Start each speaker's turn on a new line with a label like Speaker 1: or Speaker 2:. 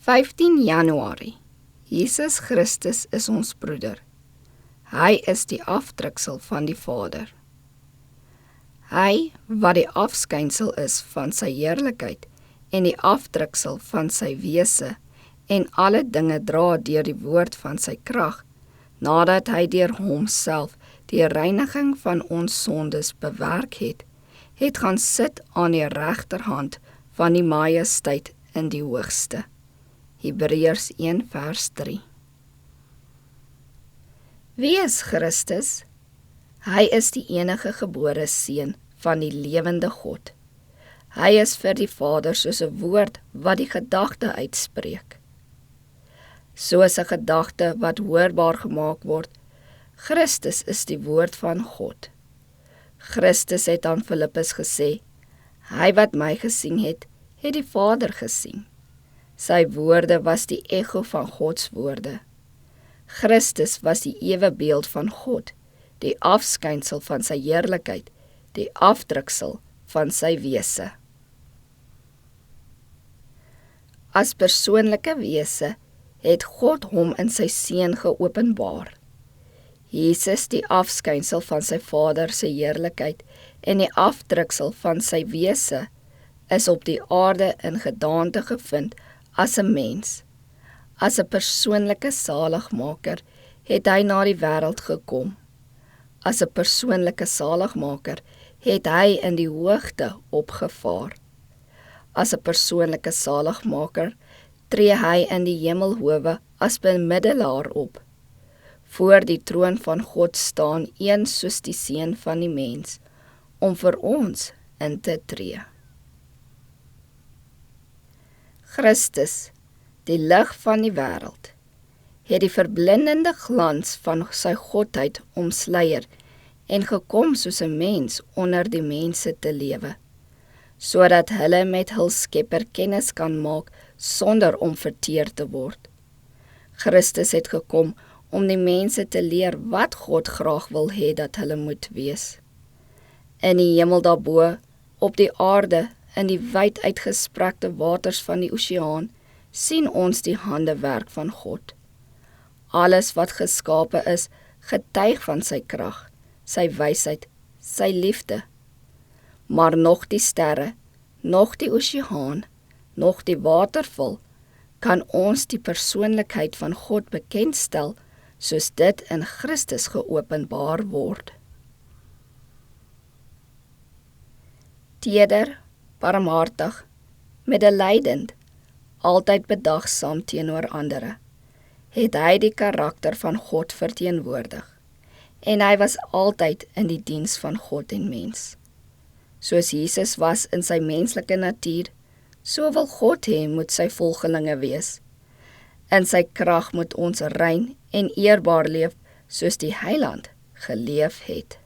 Speaker 1: 15 Januarie. Jesus Christus is ons broeder. Hy is die afdruksel van die Vader. Hy, wat die afskynsel is van sy heerlikheid en die afdruksel van sy wese en alle dinge dra deur die woord van sy krag, nadat hy deur homself die reiniging van ons sondes bewerk het, gaan sit aan die regterhand van die majesteit in die hoogste. Hebreërs 1 vers 3. Wie is Christus? Hy is die enige gebore seun van die lewende God. Hy is vir die Vader soos 'n woord wat die gedagte uitspreek. Soos 'n gedagte wat hoorbaar gemaak word, Christus is die woord van God. Christus het aan Filippus gesê, hy wat my gesien het die Vader gesien. Sy woorde was die echo van Gods woorde. Christus was die ewebeeld van God, die afskynsel van sy heerlikheid, die afdruksel van sy wese. As persoonlike wese het God hom in sy seun geopenbaar. Jesus, die afskynsel van sy Vader se heerlikheid en die afdruksel van sy wese, is op die aarde in gedaante gevind as 'n mens. As 'n persoonlike saligmaker het hy na die wêreld gekom. As 'n persoonlike saligmaker het hy in die hoogte opgevaar. As 'n persoonlike saligmaker tree hy in die hemelhowe as bemiddelaar op. Voor die troon van God staan een soos die seun van die mens, om vir ons in te tree. Christus, die lig van die wêreld, het die verblindende glans van sy godheid omsluier en gekom soos 'n mens onder die mense te lewe, sodat hulle met hul Skepper kennis kan maak sonder om verteer te word. Christus het gekom om die mense te leer wat God graag wil hê dat hulle moet wees. In die hemel daarbo, op die aarde, in die wyd uitgesprekte waters van die oseaan, sien ons die handewerk van God. Alles wat geskape is, getuig van sy krag, sy wysheid, sy liefde. Maar nog die sterre, nog die oseaan, nog die waterval, kan ons die persoonlikheid van God bekendstel, soos dit in Christus geopenbaar word. Teder, barmhartig, medelydend, altyd bedagsaam teenoor ander, het hy die karakter van God verteenwoordig, en hy was altyd in die diens van God en mens. Soos Jesus was in sy menslike natuur, so wil God hê moet sy volgelinge wees. In sy krag moet ons rein en eerbaar leef, soos die Heiland geleef het.